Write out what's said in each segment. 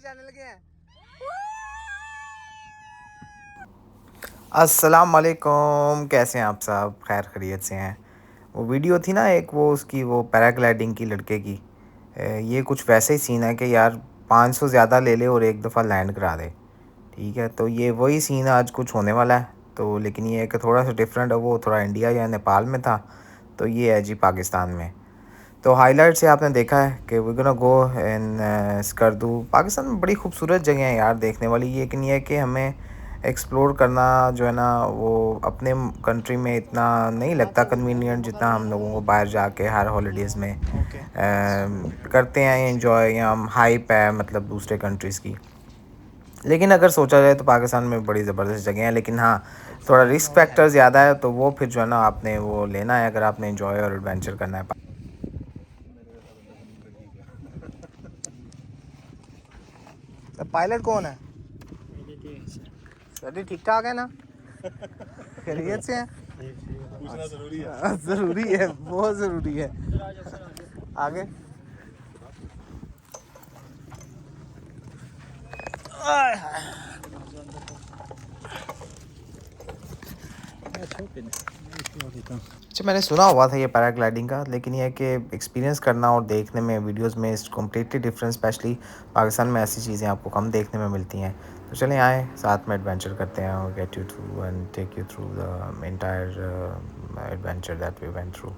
जाने लगे हैं। अस्सलाम वालेकुम, कैसे हैं आप सब? खैर खैरियत से हैं। वो वीडियो थी ना एक, वो उसकी वो पैराग्लाइडिंग की लड़के की। ये कुछ वैसे ही सीन है कि यार 500 ज़्यादा ले ले और एक दफ़ा लैंड करा दे। ठीक है, तो ये वही सीन आज कुछ होने वाला है। तो लेकिन ये एक थोड़ा सा डिफरेंट है, वो थोड़ा इंडिया या नेपाल में था, तो ये है जी पाकिस्तान में। तो हाइलाइट से आपने देखा है कि वी गोना गो इन स्कर्दू। पाकिस्तान में बड़ी खूबसूरत जगह है यार देखने वाली। ये कि नहीं है कि हमें एक्सप्लोर करना जो है ना वो अपने कंट्री में इतना नहीं लगता कन्वीनियंट जितना हम लोगों को बाहर जाके हर हॉलीडेज़ में ओके। करते हैं एंजॉय, या हम हाइप है मतलब दूसरे कंट्रीज़ की। लेकिन अगर सोचा जाए तो पाकिस्तान में बड़ी ज़बरदस्त जगह है, लेकिन हाँ थोड़ा रिस्क फैक्टर ज़्यादा है, तो वो फिर जो है ना आपने वो लेना है अगर आपने एंजॉय और एडवेंचर करना है। पायलट कौन है? सर ठीक ठाक है ना? खैरियत से हैं? पूछना जरूरी है। ज़रूरी है, बहुत ज़रूरी है। आगे अच्छा, मैंने सुना हुआ था ये पैराग्लाइडिंग का, लेकिन ये है कि एक्सपीरियंस करना और देखने में वीडियोस में is completely different. Specially Pakistan में ऐसी चीज़ें आपको कम देखने में मिलती हैं। तो चलें आए साथ में एडवेंचर करते हैं और get you through and take you through the entire adventure that we went through.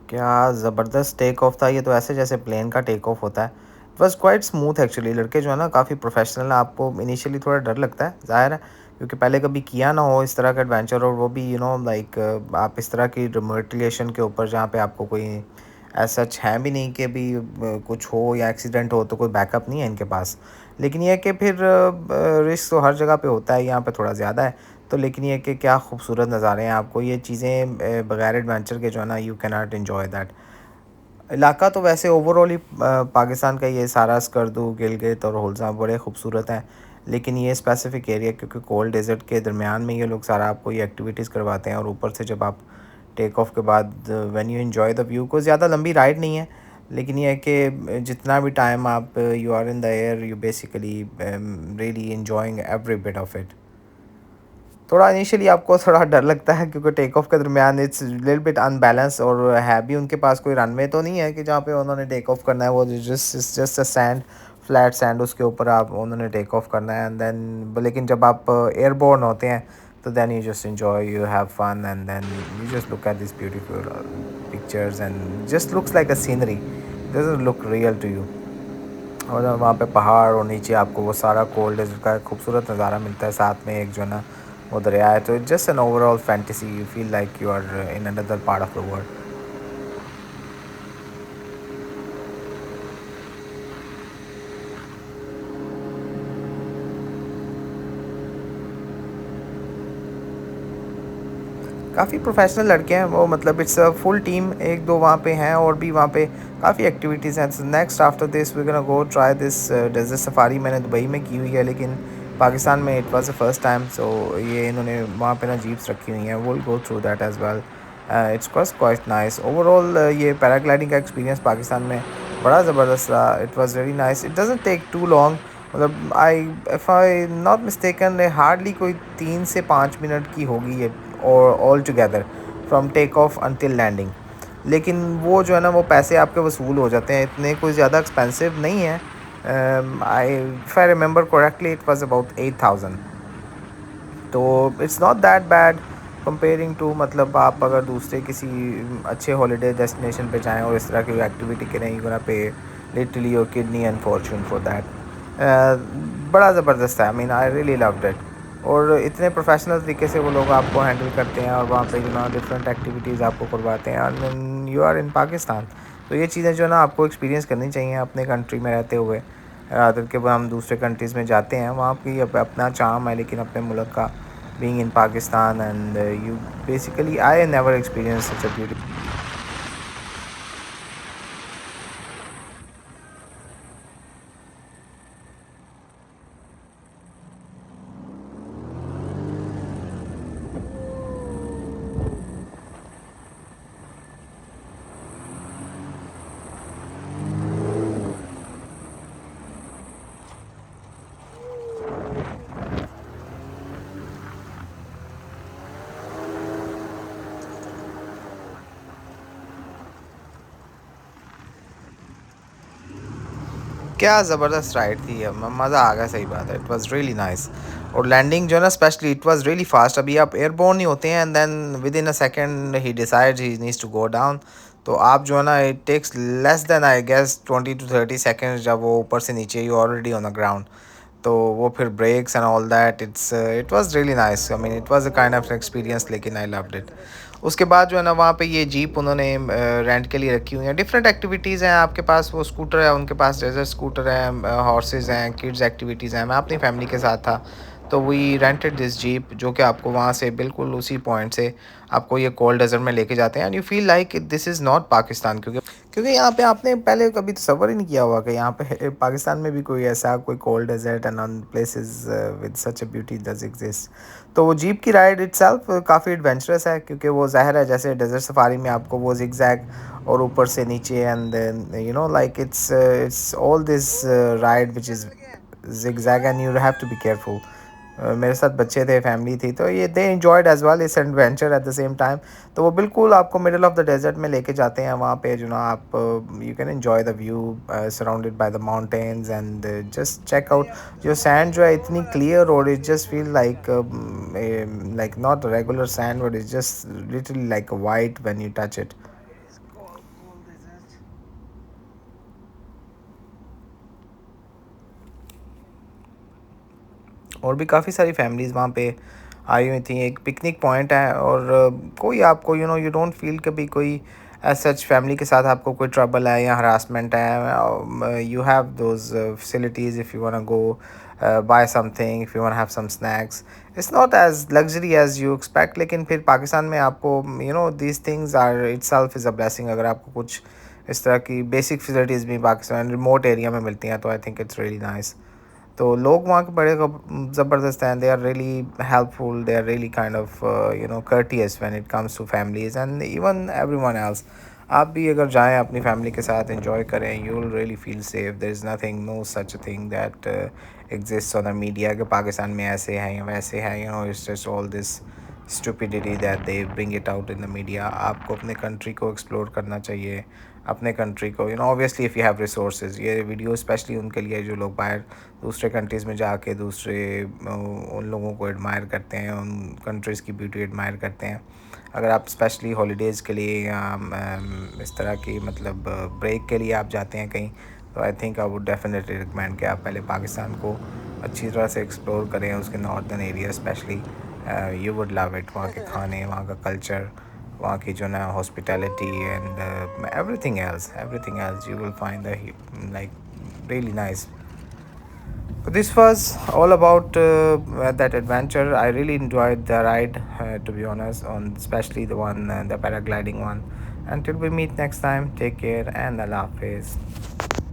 क्या ज़बरदस्त टेक ऑफ था ये, तो ऐसे जैसे प्लेन का टेक ऑफ होता है। It was quite smooth actually. लड़के जो है ना काफ़ी प्रोफेशनल है। आपको इनिशियली थोड़ा डर लगता है, ज़ाहिर है, क्योंकि पहले कभी किया ना हो इस तरह का एडवेंचर, और वो भी लाइक आप इस तरह की रिमोट लोकेशन के ऊपर जहाँ पे आपको कोई ऐसा सच है भी नहीं कि भी कुछ हो या एक्सीडेंट हो तो कोई बैकअप नहीं है इनके पास। लेकिन यह है कि फिर रिस्क तो हर जगह पे होता है, यहाँ पे थोड़ा ज़्यादा है। तो लेकिन ये कि क्या खूबसूरत नज़ारे हैं, आपको ये चीज़ें बगैर एडवेंचर के जो है ना you can not enjoy that. इलाका तो वैसे ओवरऑल ही पाकिस्तान का ये सारा स्कर्दू, गिलगित और होल्सा बड़े खूबसूरत हैं। लेकिन ये स्पेसिफिक एरिया क्योंकि कोल्ड डेजर्ट के दरमियान में ये लोग सारा आपको ये एक्टिविटीज़ करवाते हैं, और ऊपर से जब आप टेक ऑफ के बाद when you enjoy the view, को ज़्यादा लंबी राइड नहीं है, लेकिन ये है कि जितना भी टाइम आप you are in the air you basically really enjoying every bit of it. थोड़ा इनिशियली आपको थोड़ा डर लगता है क्योंकि टेक ऑफ के दरमियान इट्स लिटिल बिट अनबैलेंस, और है भी उनके पास कोई रनवे तो नहीं है कि जहाँ पे उन्होंने टेक ऑफ करना है। वो just a sand, flat sand, उसके ऊपर आप उन्होंने टेक ऑफ करना है एंड देन, लेकिन जब आप एयरबोर्न होते हैं तो then you just enjoy, you have fun and then you just look at this beautiful pictures and just looks like a scenery, doesn't look real to you. और वहाँ पे पहाड़ और नीचे आपको वो सारा कोल्ड डेजर्ट का खूबसूरत नज़ारा मिलता है, साथ में एक जो है ना वो दरिया है। तो just an overall fantasy, you feel like you are in another part of the world. काफ़ी प्रोफेशनल लड़के हैं वो, मतलब इट्स अ फुल टीम। एक दो वहाँ पे हैं और भी वहाँ पे काफ़ी एक्टिविटीज़ हैं। Next after this we gonna go try this desert safari. मैंने दुबई में की हुई है, लेकिन पाकिस्तान में it was the first time. So ये इन्होंने वहाँ पे ना जीप्स रखी हुई हैं, will go through that as well. It's quite nice overall. ये पैराग्लाइडिंग का एक्सपीरियंस पाकिस्तान में बड़ा ज़बरदस्त रहा। It was very nice, it doesn't take too long. मतलब if I not mistaken hardly कोई 3 से 5 मिनट की होगी ये, और all together from take off until landing. लेकिन वो जो है ना वो पैसे आपके वसूल हो जाते हैं, इतने कोई ज़्यादा एक्सपेंसिव नहीं है। I if I remember correctly it was about 8,000। तो it's not that bad comparing to, मतलब आप अगर दूसरे किसी अच्छे हॉलीडे डेस्टिनेशन पे जाएं और इस तरह की एक्टिविटी करें, you gonna pay literally your kidney and Fortune for that. बड़ा ज़बरदस्त है, I mean I really loved it. और इतने प्रोफेशनल तरीके से वो लोग आपको हैंडल करते हैं, और वहाँ पे जो ना डिफरेंट एक्टिविटीज़ आपको करवाते हैं, and you are in Pakistan. तो ये चीज़ें जो है ना आपको एक्सपीरियंस करनी चाहिए अपने कंट्री में रहते हुए। अदर के हम दूसरे कंट्रीज़ में जाते हैं, वहाँ की अपना चार्म है, लेकिन अपने मुल्क का being in Pakistan, and you basically I never experienced such a beauty. क्या ज़बरदस्त राइड थी, मज़ा आ गया, सही बात है, इट वाज़ रियली नाइस। और लैंडिंग जो है ना specially it was really fast. अभी आप एयरबोर्न ही होते हैं and then within a second he decides he needs to go down. तो आप जो है ना it takes less than I guess 20 to 30 seconds, जब वो ऊपर से नीचे you already on the ground. तो वो फिर brakes and all that, it was really nice. I mean it was a kind of experience, लेकिन आई लव्ड इट। उसके बाद जो है ना वहाँ पे ये जीप उन्होंने रेंट के लिए रखी हुई हैं। डिफरेंट एक्टिविटीज़ हैं, आपके पास वो स्कूटर है, उनके पास डेजर्ट स्कूटर है, हॉर्सेस हैं, किड्स एक्टिविटीज़ हैं। मैं अपनी फैमिली के साथ था, तो वी रेंटेड दिस जीप, जो कि आपको वहाँ से बिल्कुल उसी पॉइंट से आपको ये कोल्ड डेजर्ट में लेके जाते हैं and you feel like this is not Pakistan. क्योंकि यहाँ पे आपने पहले कभी तसव्वुर ही नहीं किया हुआ कि यहाँ पे पाकिस्तान में भी कोई ऐसा कोई cold desert and on places with such a beauty does exist. तो वो जीप की राइड इटसेल्फ काफ़ी एडवेंचरस है, क्योंकि वो ज़ाहिर है जैसे डेजर्ट सफारी में आपको वो जिगजैग और ऊपर से नीचे and then you know like it's all this ride which is zigzag and you have to be careful. मेरे साथ बच्चे थे, फैमिली थी, तो ये दे enjoyed as well, it's adventure at the same time. तो वो बिल्कुल आपको मिडल ऑफ द डेजर्ट में लेके जाते हैं। वहाँ पे जो ना आप you can enjoy the view surrounded by the mountains and just check out. जो सैंड जो है इतनी क्लियर और it just feel like not regular sand but it's just literally like white when you touch it. और भी काफ़ी सारी families वहाँ पे आई हुई थी। एक पिकनिक पॉइंट है और कोई आपको यू डोंट फील कभी कोई एज सच फैमिली के साथ आपको कोई ट्रबल है या हरासमेंट है। You have those facilities if you want go buy something, if you want have some snacks. It's not as luxury as you expect, लेकिन फिर पाकिस्तान में आपको these things are itself is a blessing. अगर आपको कुछ इस तरह की बेसिक फैसिलिटीज़ भी पाकिस्तान रिमोट एरिया में मिलती हैं, तो I think it's really nice. तो लोग वहाँ के बड़े ज़बरदस्त हैं, they are really helpful, they are really kind of courteous when it comes to families and even everyone else. आप भी अगर जाएं अपनी फैमिली के साथ एंजॉय करें, you will really feel safe. There is nothing, no such thing that exist on the media कि पाकिस्तान में ऐसे हैं या वैसे हैं। It's just all this stupidity that they bring it out in the media. आपको अपने कंट्री को एक्सप्लोर करना चाहिए, अपने कंट्री को obviously if you have resources. ये वीडियो स्पेशली उनके लिए जो लोग बाहर दूसरे कंट्रीज़ में जाके दूसरे उन लोगों को एडमायर करते हैं, उन कंट्रीज़ की ब्यूटी एडमायर करते हैं। अगर आप स्पेशली हॉलीडेज़ के लिए या इस तरह की मतलब ब्रेक के लिए आप जाते हैं कहीं, तो I think I would definitely recommend कि आप पहले पाकिस्तान को अच्छी तरह से एक्सप्लोर करें, उसके northern area specially. You would love it. वहाँ के खाने, वहाँ का कल्चर, वहाँ की जो ना hospitality and everything else you will find the like really nice. So this was all about that adventure. I really enjoyed the ride, to be honest, on especially the one, the paragliding one. Until we meet next time, take care and Allah Hafiz.